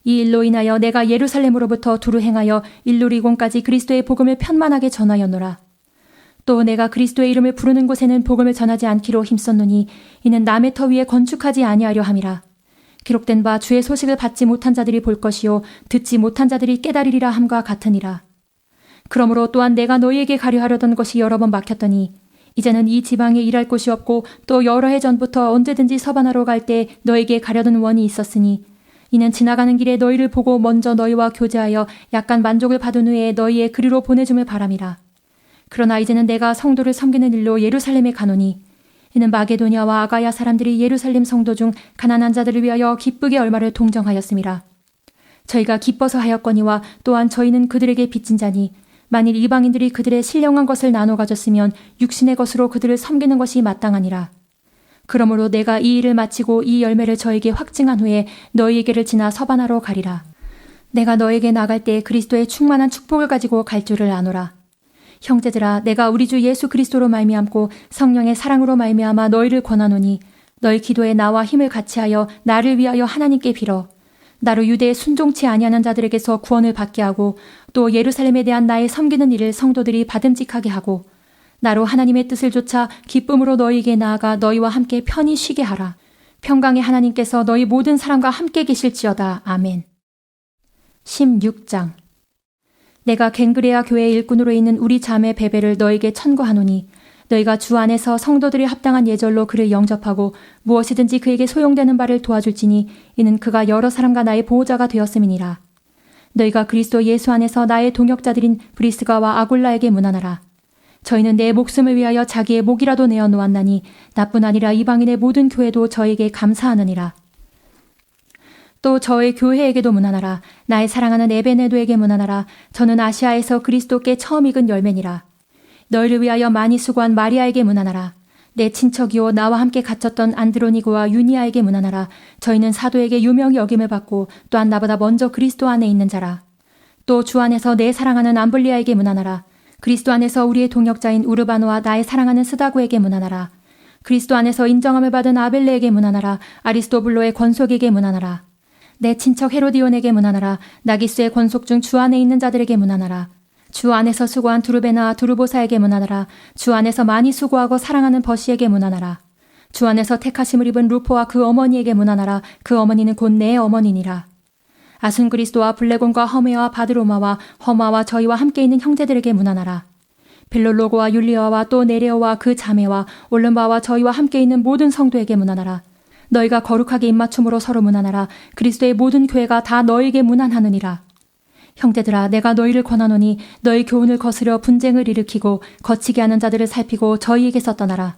이 일로 인하여 내가 예루살렘으로부터 두루 행하여 일루리곤까지 그리스도의 복음을 편만하게 전하였노라. 또 내가 그리스도의 이름을 부르는 곳에는 복음을 전하지 않기로 힘썼노니 이는 남의 터 위에 건축하지 아니하려 함이라. 기록된 바 주의 소식을 받지 못한 자들이 볼 것이요 듣지 못한 자들이 깨달으리라 함과 같으니라. 그러므로 또한 내가 너희에게 가려 하려던 것이 여러 번 막혔더니 이제는 이 지방에 일할 곳이 없고 또 여러 해 전부터 언제든지 서바나로 갈 때 너에게 가려던 원이 있었으니 이는 지나가는 길에 너희를 보고 먼저 너희와 교제하여 약간 만족을 받은 후에 너희의 그리로 보내줌을 바람이라. 그러나 이제는 내가 성도를 섬기는 일로 예루살렘에 가노니 이는 마게도냐와 아가야 사람들이 예루살렘 성도 중 가난한 자들을 위하여 기쁘게 얼마를 동정하였음이라. 저희가 기뻐서 하였거니와 또한 저희는 그들에게 빚진 자니 만일 이방인들이 그들의 신령한 것을 나눠 가졌으면 육신의 것으로 그들을 섬기는 것이 마땅하니라. 그러므로 내가 이 일을 마치고 이 열매를 저에게 확증한 후에 너희에게를 지나 서바나로 가리라. 내가 너에게 나갈 때 그리스도의 충만한 축복을 가지고 갈 줄을 아노라. 형제들아, 내가 우리 주 예수 그리스도로 말미암고 성령의 사랑으로 말미암아 너희를 권하노니 너희 기도에 나와 힘을 같이하여 나를 위하여 하나님께 빌어 나로 유대에 순종치 아니하는 자들에게서 구원을 받게 하고 또 예루살렘에 대한 나의 섬기는 일을 성도들이 받음직하게 하고 나로 하나님의 뜻을 좇아 기쁨으로 너희에게 나아가 너희와 함께 편히 쉬게 하라. 평강의 하나님께서 너희 모든 사람과 함께 계실지어다. 아멘. 16장. 내가 갱그레아 교회 일꾼으로 있는 우리 자매 베베를 너에게 천거하노니 너희가 주 안에서 성도들이 합당한 예절로 그를 영접하고 무엇이든지 그에게 소용되는 바를 도와줄지니 이는 그가 여러 사람과 나의 보호자가 되었음이니라. 너희가 그리스도 예수 안에서 나의 동역자들인 브리스가와 아굴라에게 문안하라. 저희는 내 목숨을 위하여 자기의 목이라도 내어 놓았나니 나뿐 아니라 이방인의 모든 교회도 저에게 감사하느니라. 또 저의 교회에게도 문안하라. 나의 사랑하는 에베네도에게 문안하라. 저는 아시아에서 그리스도께 처음 익은 열매니라. 너희를 위하여 많이 수고한 마리아에게 문안하라. 내 친척이요 나와 함께 갇혔던 안드로니고와 유니아에게 문안하라. 저희는 사도에게 유명히 여김을 받고 또한 나보다 먼저 그리스도 안에 있는 자라. 또 주 안에서 내 사랑하는 암블리아에게 문안하라. 그리스도 안에서 우리의 동역자인 우르바노와 나의 사랑하는 스다고에게 문안하라. 그리스도 안에서 인정함을 받은 아벨레에게 문안하라. 아리스토블로의 권속에게 문안하라. 내 친척 헤로디온에게 문안하라. 나기스의 권속 중 주 안에 있는 자들에게 문안하라. 주 안에서 수고한 두르베나 두르보사에게 문안하라. 주 안에서 많이 수고하고 사랑하는 버시에게 문안하라. 주 안에서 택하심을 입은 루포와 그 어머니에게 문안하라. 그 어머니는 곧 내 어머니니라. 아순그리스도와 블레곤과 허메와 바드로마와 허마와 저희와 함께 있는 형제들에게 문안하라. 빌롤로고와 율리아와 또 네레오와 그 자매와 올른바와 저희와 함께 있는 모든 성도에게 문안하라. 너희가 거룩하게 입맞춤으로 서로 문안하라. 그리스도의 모든 교회가 다 너희에게 문안하느니라. 형제들아, 내가 너희를 권하노니 너희 교훈을 거스려 분쟁을 일으키고 거치게 하는 자들을 살피고 저희에게서 떠나라.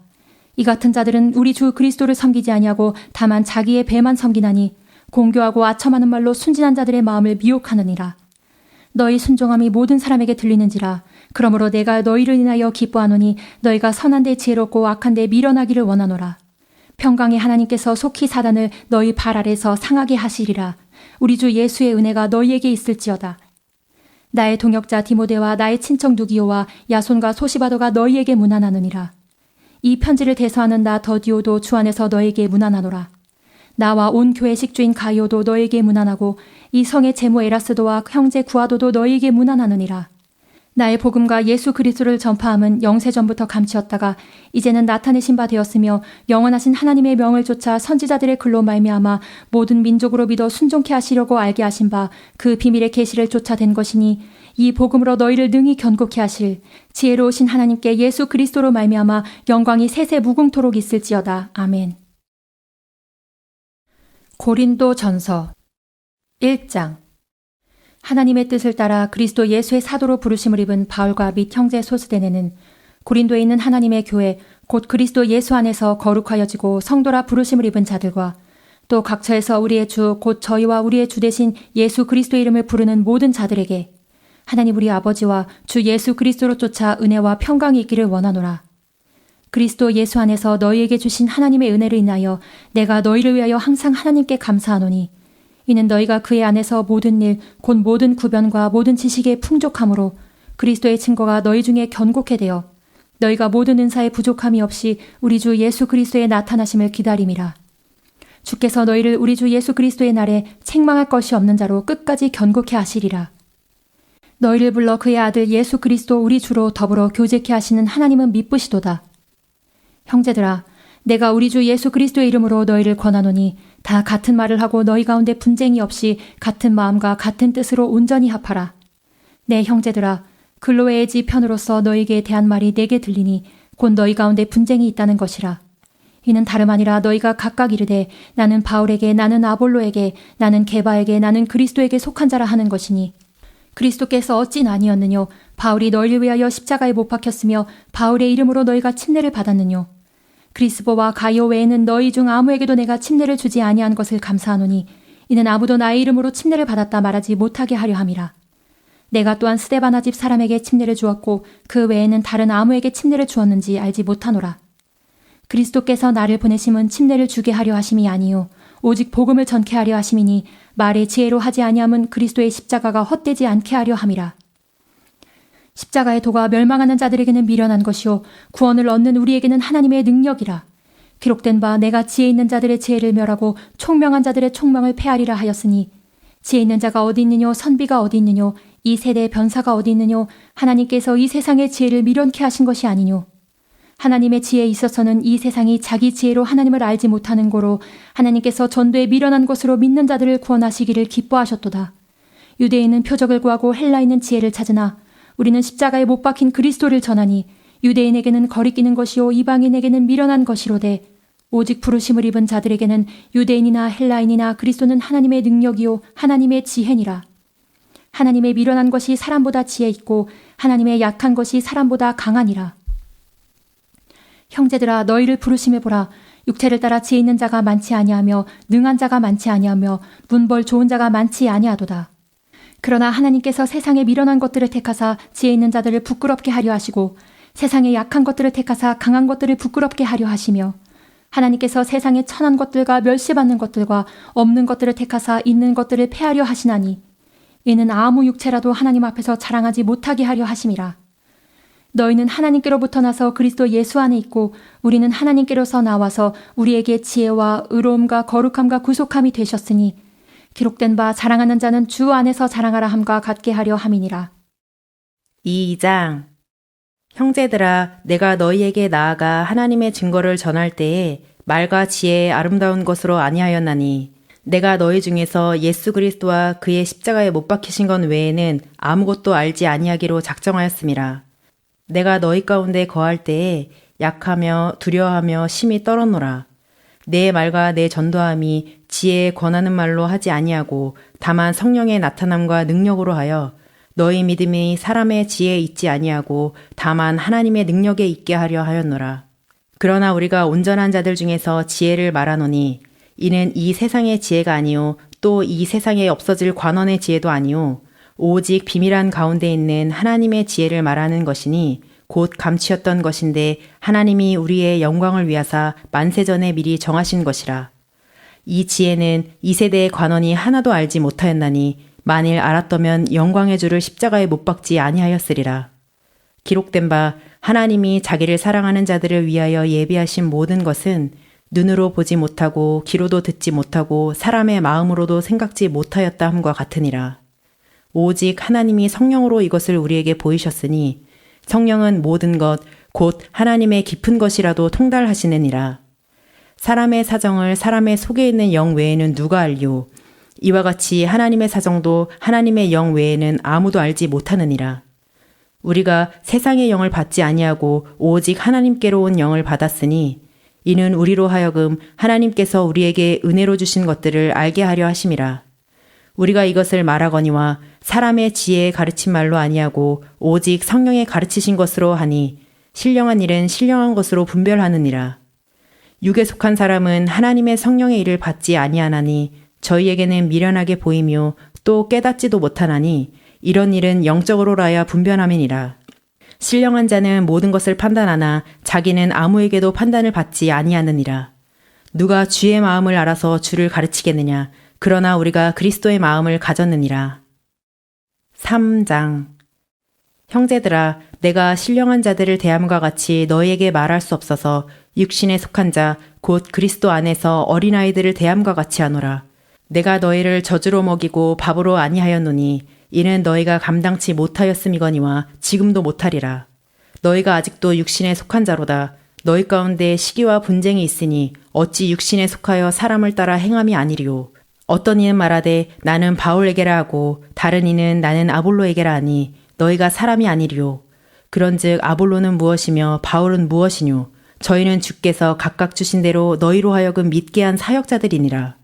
이 같은 자들은 우리 주 그리스도를 섬기지 아니하고 다만 자기의 배만 섬기나니 공교하고 아첨하는 말로 순진한 자들의 마음을 미혹하느니라. 너희 순종함이 모든 사람에게 들리는지라. 그러므로 내가 너희를 인하여 기뻐하노니 너희가 선한 데 지혜롭고 악한 데 미련하기를 원하노라. 평강의 하나님께서 속히 사단을 너희 발 아래서 상하게 하시리라. 우리 주 예수의 은혜가 너희에게 있을지어다. 나의 동역자 디모데와 나의 친척 누기오와 야손과 소시바도가 너희에게 문안하느니라. 이 편지를 대서하는 나 더디오도 주 안에서 너에게 문안하노라. 나와 온 교회 식주인 가이오도 너에게 문안하고 이 성의 제모 에라스도와 형제 구아도도 너에게 문안하느니라. 나의 복음과 예수 그리스도를 전파함은 영세전부터 감추었다가 이제는 나타내신 바 되었으며 영원하신 하나님의 명을 쫓아 선지자들의 글로 말미암아 모든 민족으로 믿어 순종케 하시려고 알게 하신 바 그 비밀의 계시를 쫓아된 것이니 이 복음으로 너희를 능히 견고케 하실 지혜로우신 하나님께 예수 그리스도로 말미암아 영광이 세세 무궁토록 있을지어다. 아멘. 고린도 전서 1장. 하나님의 뜻을 따라 그리스도 예수의 사도로 부르심을 입은 바울과 및 형제 소스데네는 고린도에 있는 하나님의 교회 곧 그리스도 예수 안에서 거룩하여지고 성도라 부르심을 입은 자들과 또 각처에서 우리의 주 곧 저희와 우리의 주 대신 예수 그리스도의 이름을 부르는 모든 자들에게 하나님 우리 아버지와 주 예수 그리스도로 쫓아 은혜와 평강이 있기를 원하노라. 그리스도 예수 안에서 너희에게 주신 하나님의 은혜를 인하여 내가 너희를 위하여 항상 하나님께 감사하노니 이는 너희가 그의 안에서 모든 일 곧 모든 구변과 모든 지식에 풍족함으로 그리스도의 증거가 너희 중에 견고케 되어 너희가 모든 은사에 부족함이 없이 우리 주 예수 그리스도의 나타나심을 기다림이라. 주께서 너희를 우리 주 예수 그리스도의 날에 책망할 것이 없는 자로 끝까지 견고케 하시리라. 너희를 불러 그의 아들 예수 그리스도 우리 주로 더불어 교제케 하시는 하나님은 미쁘시도다. 형제들아, 내가 우리 주 예수 그리스도의 이름으로 너희를 권하노니 다 같은 말을 하고 너희 가운데 분쟁이 없이 같은 마음과 같은 뜻으로 온전히 합하라. 내 형제들아, 글로의 지 편으로서 너희에게 대한 말이 내게 들리니 곧 너희 가운데 분쟁이 있다는 것이라. 이는 다름 아니라 너희가 각각 이르되 나는 바울에게 나는 아볼로에게 나는 게바에게 나는 그리스도에게 속한 자라 하는 것이니 그리스도께서 어찌 아니었느뇨? 바울이 너희를 위하여 십자가에 못 박혔으며 바울의 이름으로 너희가 침례를 받았느뇨? 그리스보와 가이오 외에는 너희 중 아무에게도 내가 침례를 주지 아니한 것을 감사하노니 이는 아무도 나의 이름으로 침례를 받았다 말하지 못하게 하려 함이라. 내가 또한 스데바나 집 사람에게 침례를 주었고 그 외에는 다른 아무에게 침례를 주었는지 알지 못하노라. 그리스도께서 나를 보내심은 침례를 주게 하려 하심이 아니요 오직 복음을 전케 하려 하심이니 말의 지혜로 하지 아니함은 그리스도의 십자가가 헛되지 않게 하려 함이라. 십자가의 도가 멸망하는 자들에게는 미련한 것이요 구원을 얻는 우리에게는 하나님의 능력이라. 기록된 바 내가 지혜 있는 자들의 지혜를 멸하고 총명한 자들의 총명을 폐하리라 하였으니 지혜 있는 자가 어디 있느뇨 선비가 어디 있느뇨 이 세대의 변사가 어디 있느뇨 하나님께서 이 세상의 지혜를 미련케 하신 것이 아니뇨. 하나님의 지혜에 있어서는 이 세상이 자기 지혜로 하나님을 알지 못하는 고로 하나님께서 전도에 미련한 것으로 믿는 자들을 구원하시기를 기뻐하셨도다. 유대인은 표적을 구하고 헬라인은 지혜를 찾으나 우리는 십자가에 못 박힌 그리스도를 전하니 유대인에게는 거리끼는 것이요 이방인에게는 미련한 것이로되 오직 부르심을 입은 자들에게는 유대인이나 헬라인이나 그리스도는 하나님의 능력이요 하나님의 지혜니라. 하나님의 미련한 것이 사람보다 지혜 있고 하나님의 약한 것이 사람보다 강하니라. 형제들아 너희를 부르심에 보라. 육체를 따라 지혜 있는 자가 많지 아니하며 능한 자가 많지 아니하며 문벌 좋은 자가 많지 아니하도다. 그러나 하나님께서 세상의 미련한 것들을 택하사 지혜 있는 자들을 부끄럽게 하려 하시고 세상의 약한 것들을 택하사 강한 것들을 부끄럽게 하려 하시며 하나님께서 세상의 천한 것들과 멸시받는 것들과 없는 것들을 택하사 있는 것들을 폐하려 하시나니 이는 아무 육체라도 하나님 앞에서 자랑하지 못하게 하려 하심이라. 너희는 하나님께로부터 나서 그리스도 예수 안에 있고 우리는 하나님께로서 나와서 우리에게 지혜와 의로움과 거룩함과 구속함이 되셨으니 기록된 바 자랑하는 자는 주 안에서 자랑하라 함과 같게 하려 함이니라. 2장 형제들아 내가 너희에게 나아가 하나님의 증거를 전할 때에 말과 지혜의 아름다운 것으로 아니하였나니 내가 너희 중에서 예수 그리스도와 그의 십자가에 못 박히신 것 외에는 아무것도 알지 아니하기로 작정하였음이라. 내가 너희 가운데 거할 때에 약하며 두려워하며 심히 떨었노라. 내 말과 내 전도함이 지혜에 권하는 말로 하지 아니하고 다만 성령의 나타남과 능력으로 하여 너희 믿음이 사람의 지혜에 있지 아니하고 다만 하나님의 능력에 있게 하려 하였노라. 그러나 우리가 온전한 자들 중에서 지혜를 말하노니 이는 이 세상의 지혜가 아니요 또 이 세상에 없어질 관원의 지혜도 아니요 오직 비밀한 가운데 있는 하나님의 지혜를 말하는 것이니 곧 감추었던 것인데 하나님이 우리의 영광을 위하사 만세전에 미리 정하신 것이라. 이 지혜는 이 세대의 관원이 하나도 알지 못하였나니 만일 알았더면 영광의 주를 십자가에 못 박지 아니하였으리라. 기록된 바 하나님이 자기를 사랑하는 자들을 위하여 예비하신 모든 것은 눈으로 보지 못하고 귀로도 듣지 못하고 사람의 마음으로도 생각지 못하였다 함과 같으니라. 오직 하나님이 성령으로 이것을 우리에게 보이셨으니 성령은 모든 것 곧 하나님의 깊은 것이라도 통달하시느니라. 사람의 사정을 사람의 속에 있는 영 외에는 누가 알요? 이와 같이 하나님의 사정도 하나님의 영 외에는 아무도 알지 못하느니라. 우리가 세상의 영을 받지 아니하고 오직 하나님께로 온 영을 받았으니 이는 우리로 하여금 하나님께서 우리에게 은혜로 주신 것들을 알게 하려 하심이라. 우리가 이것을 말하거니와 사람의 지혜에 가르친 말로 아니하고 오직 성령의 가르치신 것으로 하니 신령한 일은 신령한 것으로 분별하느니라. 육에 속한 사람은 하나님의 성령의 일을 받지 아니하나니 저희에게는 미련하게 보이며 또 깨닫지도 못하나니 이런 일은 영적으로라야 분변함이니라. 신령한 자는 모든 것을 판단하나 자기는 아무에게도 판단을 받지 아니하느니라. 누가 주의 마음을 알아서 주를 가르치겠느냐. 그러나 우리가 그리스도의 마음을 가졌느니라. 3장. 형제들아, 내가 신령한 자들을 대함과 같이 너희에게 말할 수 없어서 육신에 속한 자, 곧 그리스도 안에서 어린아이들을 대함과 같이 하노라. 내가 너희를 젖으로 먹이고 밥으로 아니하였노니 이는 너희가 감당치 못하였음이거니와 지금도 못하리라. 너희가 아직도 육신에 속한 자로다. 너희 가운데 시기와 분쟁이 있으니 어찌 육신에 속하여 사람을 따라 행함이 아니리요. 어떤 이는 말하되 나는 바울에게라 하고 다른 이는 나는 아볼로에게라 하니 너희가 사람이 아니리요. 그런즉 아볼로는 무엇이며 바울은 무엇이뇨. 저희는 주께서 각각 주신 대로 너희로 하여금 믿게 한 사역자들이니라.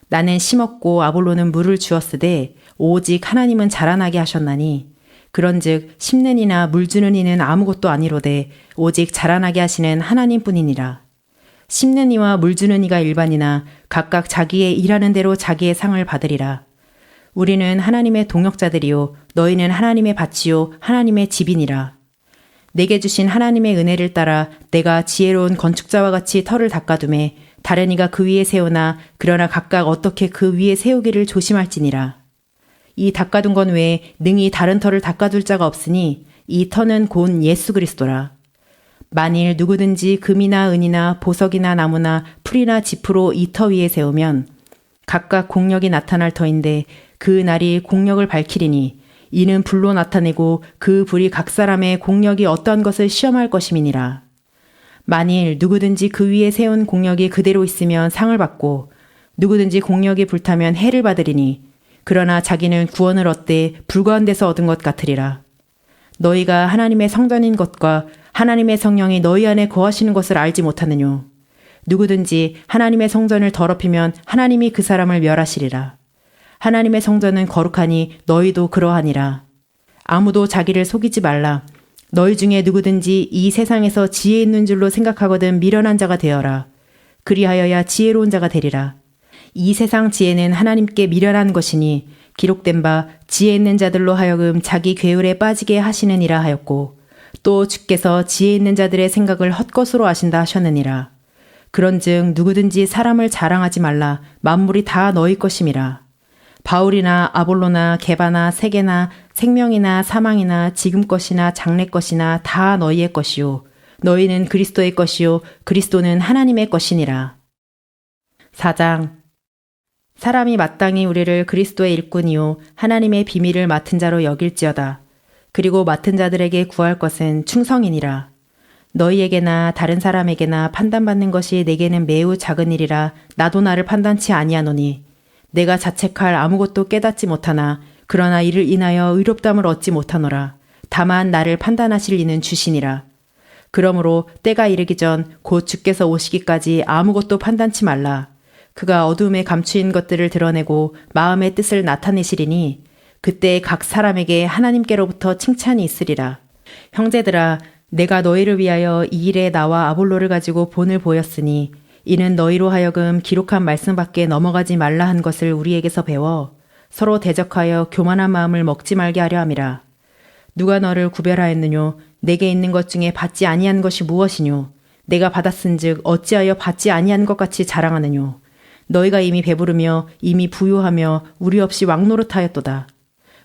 나는 심었고 아볼로는 물을 주었으되 오직 하나님은 자라나게 하셨나니 그런즉 심는 이나 물 주는 이는 아무것도 아니로되 오직 자라나게 하시는 하나님뿐이니라. 심는 이와 물 주는 이가 일반이나 각각 자기의 일하는 대로 자기의 상을 받으리라. 우리는 하나님의 동역자들이요 너희는 하나님의 밭이요 하나님의 집이니라. 내게 주신 하나님의 은혜를 따라 내가 지혜로운 건축자와 같이 터를 닦아두매 다른 이가 그 위에 세우나 그러나 각각 어떻게 그 위에 세우기를 조심할지니라. 이 닦아둔 건 외에 능히 다른 터를 닦아둘 자가 없으니 이 터는 곧 예수 그리스도라. 만일 누구든지 금이나 은이나 보석이나 나무나 풀이나 짚으로 이 터 위에 세우면 각각 공력이 나타날 터인데 그 날이 공력을 밝히리니 이는 불로 나타내고 그 불이 각 사람의 공력이 어떠한 것을 시험할 것임이니라. 만일 누구든지 그 위에 세운 공력이 그대로 있으면 상을 받고 누구든지 공력이 불타면 해를 받으리니 그러나 자기는 구원을 얻되 불과한 데서 얻은 것 같으리라. 너희가 하나님의 성전인 것과 하나님의 성령이 너희 안에 거하시는 것을 알지 못하느뇨. 누구든지 하나님의 성전을 더럽히면 하나님이 그 사람을 멸하시리라. 하나님의 성전은 거룩하니 너희도 그러하니라. 아무도 자기를 속이지 말라. 너희 중에 누구든지 이 세상에서 지혜 있는 줄로 생각하거든 미련한 자가 되어라. 그리하여야 지혜로운 자가 되리라. 이 세상 지혜는 하나님께 미련한 것이니 기록된 바 지혜 있는 자들로 하여금 자기 괴울에 빠지게 하시느니라 하였고 또 주께서 지혜 있는 자들의 생각을 헛것으로 하신다 하셨느니라. 그런즉 누구든지 사람을 자랑하지 말라. 만물이 다 너희 것임이라. 바울이나 아볼로나 게바나 세게나 생명이나 사망이나 지금 것이나 장래 것이나 다 너희의 것이요 너희는 그리스도의 것이요 그리스도는 하나님의 것이니라. 4장. 사람이 마땅히 우리를 그리스도의 일꾼이요 하나님의 비밀을 맡은 자로 여길지어다. 그리고 맡은 자들에게 구할 것은 충성이니라. 너희에게나 다른 사람에게나 판단받는 것이 내게는 매우 작은 일이라 나도 나를 판단치 아니하노니 내가 자책할 아무것도 깨닫지 못하나 그러나 이를 인하여 의롭담을 얻지 못하노라. 다만 나를 판단하실 이는 주시니라. 그러므로 때가 이르기 전 곧 주께서 오시기까지 아무것도 판단치 말라. 그가 어두움에 감추인 것들을 드러내고 마음의 뜻을 나타내시리니 그때 각 사람에게 하나님께로부터 칭찬이 있으리라. 형제들아, 내가 너희를 위하여 이 일에 나와 아볼로를 가지고 본을 보였으니 이는 너희로 하여금 기록한 말씀 밖에 넘어가지 말라 한 것을 우리에게서 배워 서로 대적하여 교만한 마음을 먹지 말게 하려 함이라. 누가 너를 구별하였느뇨? 내게 있는 것 중에 받지 아니한 것이 무엇이뇨? 내가 받았은즉 어찌하여 받지 아니한 것 같이 자랑하느뇨? 너희가 이미 배부르며 이미 부유하며 우리 없이 왕노릇하였도다.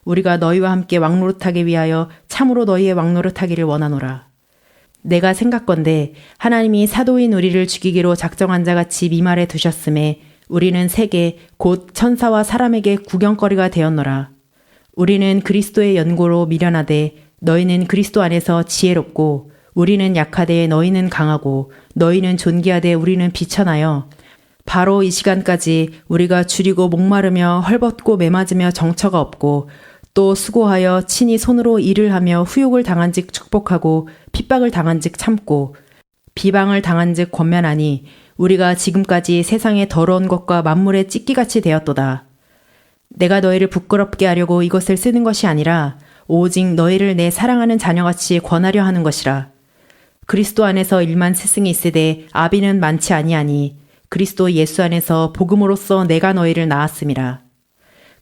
우리가 너희와 함께 왕노릇하기 위하여 참으로 너희의 왕노릇하기를 원하노라. 내가 생각건대 하나님이 사도인 우리를 죽이기로 작정한 자같이 미말에 두셨음에 우리는 세계 곧 천사와 사람에게 구경거리가 되었노라. 우리는 그리스도의 연고로 미련하되 너희는 그리스도 안에서 지혜롭고 우리는 약하되 너희는 강하고 너희는 존귀하되 우리는 비천하여 바로 이 시간까지 우리가 줄이고 목마르며 헐벗고 매맞으며 정처가 없고 또 수고하여 친히 손으로 일을 하며 후욕을 당한즉 축복하고 핍박을 당한즉 참고 비방을 당한즉 권면하니 우리가 지금까지 세상의 더러운 것과 만물의 찢기같이 되었도다. 내가 너희를 부끄럽게 하려고 이것을 쓰는 것이 아니라 오직 너희를 내 사랑하는 자녀같이 권하려 하는 것이라. 그리스도 안에서 일만 스승이 있으되 아비는 많지 아니하니 그리스도 예수 안에서 복음으로써 내가 너희를 낳았음이라.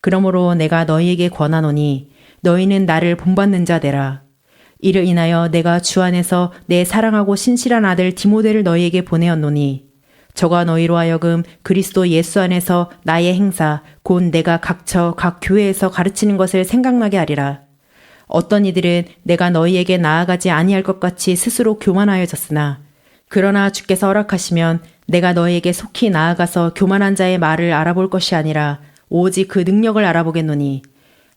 그러므로 내가 너희에게 권하노니 너희는 나를 본받는 자되라. 이를 인하여 내가 주 안에서 내 사랑하고 신실한 아들 디모데를 너희에게 보내었노니 저가 너희로 하여금 그리스도 예수 안에서 나의 행사 곧 내가 각처 각 교회에서 가르치는 것을 생각나게 하리라. 어떤 이들은 내가 너희에게 나아가지 아니할 것 같이 스스로 교만하여졌으나 그러나 주께서 허락하시면 내가 너희에게 속히 나아가서 교만한 자의 말을 알아볼 것이 아니라 오직 그 능력을 알아보겠노니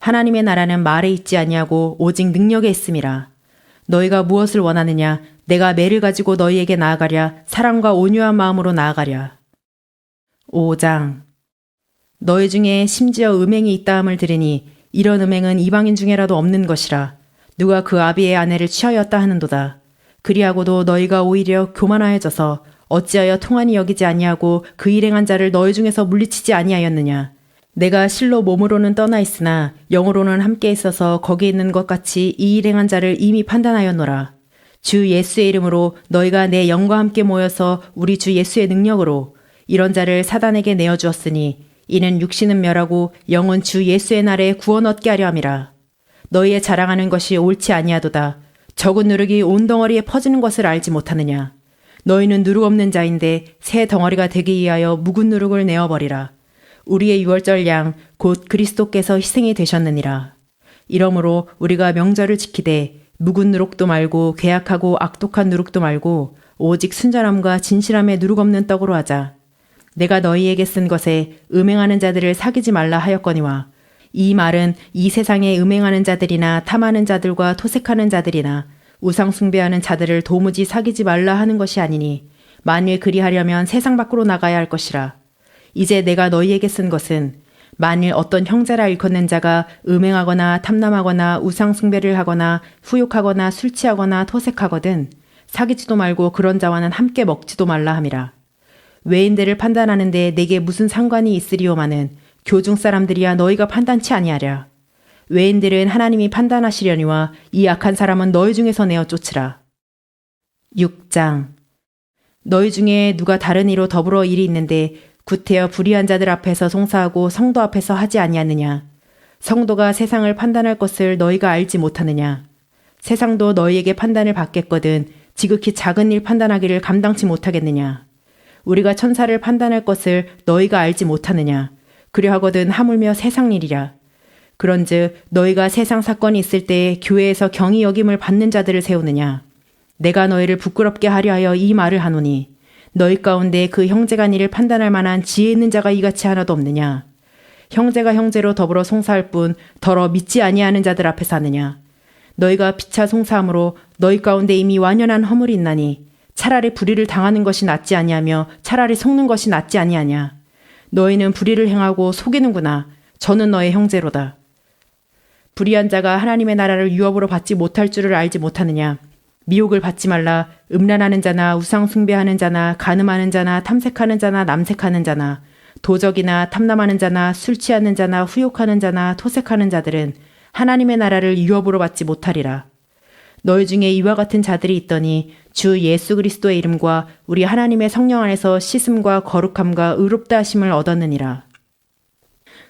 하나님의 나라는 말에 있지 아니하고 오직 능력에 있음이라. 너희가 무엇을 원하느냐? 내가 매를 가지고 너희에게 나아가랴. 사랑과 온유한 마음으로 나아가랴. 5장. 너희 중에 심지어 음행이 있다함을 들으니 이런 음행은 이방인 중에라도 없는 것이라. 누가 그 아비의 아내를 취하였다 하는도다. 그리하고도 너희가 오히려 교만하여져서 어찌하여 통한이 여기지 아니하고 그 일행한 자를 너희 중에서 물리치지 아니하였느냐. 내가 실로 몸으로는 떠나 있으나 영으로는 함께 있어서 거기 있는 것 같이 이 일행한 자를 이미 판단하였노라. 주 예수의 이름으로 너희가 내 영과 함께 모여서 우리 주 예수의 능력으로 이런 자를 사단에게 내어주었으니 이는 육신은 멸하고 영은 주 예수의 날에 구원 얻게 하려 함이라. 너희의 자랑하는 것이 옳지 아니하도다. 적은 누룩이 온 덩어리에 퍼지는 것을 알지 못하느냐. 너희는 누룩 없는 자인데 새 덩어리가 되기 위하여 묵은 누룩을 내어버리라. 우리의 유월절 양 곧 그리스도께서 희생이 되셨느니라. 이러므로 우리가 명절을 지키되 묵은 누룩도 말고 괴악하고 악독한 누룩도 말고 오직 순전함과 진실함에 누룩 없는 떡으로 하자. 내가 너희에게 쓴 것에 음행하는 자들을 사귀지 말라 하였거니와 이 말은 이 세상에 음행하는 자들이나 탐하는 자들과 토색하는 자들이나 우상 숭배하는 자들을 도무지 사귀지 말라 하는 것이 아니니 만일 그리하려면 세상 밖으로 나가야 할 것이라. 이제 내가 너희에게 쓴 것은 만일 어떤 형제라 일컫는 자가 음행하거나 탐남하거나 우상 숭배를 하거나 후욕하거나 술 취하거나 토색하거든 사귀지도 말고 그런 자와는 함께 먹지도 말라 함이라. 외인들을 판단하는데 내게 무슨 상관이 있으리오마는 교중 사람들이야 너희가 판단치 아니하랴. 외인들은 하나님이 판단하시려니와 이 악한 사람은 너희 중에서 내어 쫓으라. 6장. 너희 중에 누가 다른 이로 더불어 일이 있는데 구태여 불의한 자들 앞에서 송사하고 성도 앞에서 하지 아니하느냐. 성도가 세상을 판단할 것을 너희가 알지 못하느냐. 세상도 너희에게 판단을 받겠거든 지극히 작은 일 판단하기를 감당치 못하겠느냐. 우리가 천사를 판단할 것을 너희가 알지 못하느냐. 그려하거든 하물며 세상 일이라. 그런즉 너희가 세상 사건이 있을 때 교회에서 경히 여김을 받는 자들을 세우느냐. 내가 너희를 부끄럽게 하려 하여 이 말을 하노니 너희 가운데 그 형제간 일을 판단할 만한 지혜 있는 자가 이같이 하나도 없느냐. 형제가 형제로 더불어 송사할 뿐 더러 믿지 아니하는 자들 앞에서 하느냐. 너희가 피차 송사함으로 너희 가운데 이미 완연한 허물이 있나니 차라리 불의를 당하는 것이 낫지 아니하며 차라리 속는 것이 낫지 아니하냐. 너희는 불의를 행하고 속이는구나. 저는 너의 형제로다. 불의한 자가 하나님의 나라를 유업으로 받지 못할 줄을 알지 못하느냐. 미혹을 받지 말라. 음란하는 자나 우상 숭배하는 자나 간음하는 자나 탐색하는 자나 남색하는 자나 도적이나 탐남하는 자나 술 취하는 자나 후욕하는 자나 토색하는 자들은 하나님의 나라를 유업으로 받지 못하리라. 너희 중에 이와 같은 자들이 있더니 주 예수 그리스도의 이름과 우리 하나님의 성령 안에서 씻음과 거룩함과 의롭다 하심을 얻었느니라.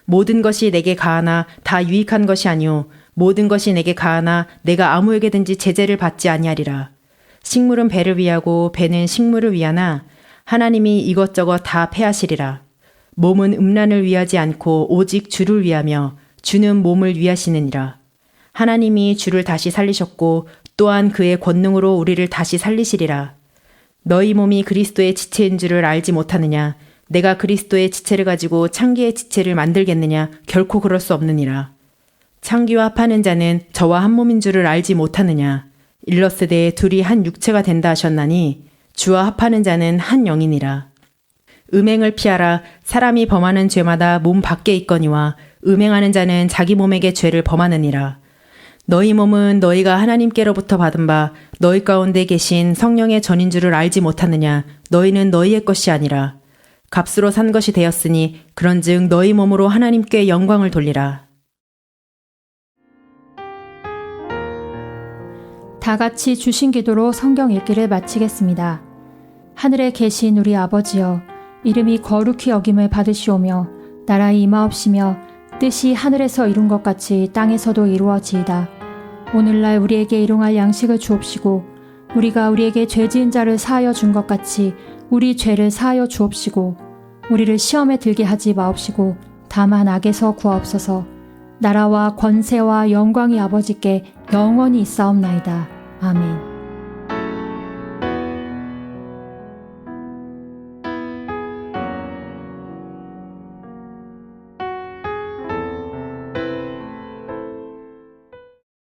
모든 것이 내게 가하나 다 유익한 것이 아니오 모든 것이 내게 가하나 내가 아무에게든지 제재를 받지 아니하리라. 식물은 배를 위하고 배는 식물을 위하나 하나님이 이것저것 다 패하시리라. 몸은 음란을 위하지 않고 오직 주를 위하며 주는 몸을 위하시느니라. 하나님이 주를 다시 살리셨고 또한 그의 권능으로 우리를 다시 살리시리라. 너희 몸이 그리스도의 지체인 줄을 알지 못하느냐. 내가 그리스도의 지체를 가지고 창기의 지체를 만들겠느냐. 결코 그럴 수 없느니라. 창기와 합하는 자는 저와 한 몸인 줄을 알지 못하느냐. 일러스되 둘이 한 육체가 된다 하셨나니 주와 합하는 자는 한 영이니라. 음행을 피하라. 사람이 범하는 죄마다 몸 밖에 있거니와 음행하는 자는 자기 몸에게 죄를 범하느니라. 너희 몸은 너희가 하나님께로부터 받은 바 너희 가운데 계신 성령의 전인 줄을 알지 못하느냐. 너희는 너희의 것이 아니라 값으로 산 것이 되었으니 그런즉 너희 몸으로 하나님께 영광을 돌리라. 다 같이 주신 기도로 성경 읽기를 마치겠습니다. 하늘에 계신 우리 아버지여, 이름이 거룩히 여김을 받으시오며 나라의 임하옵시며 뜻이 하늘에서 이룬 것 같이 땅에서도 이루어지이다. 오늘날 우리에게 일용할 양식을 주옵시고 우리가 우리에게 죄 지은 자를 사하여 준 것 같이 우리 죄를 사하여 주옵시고 우리를 시험에 들게 하지 마옵시고 다만 악에서 구하옵소서. 나라와 권세와 영광이 아버지께 영원히 있사옵나이다. 아멘.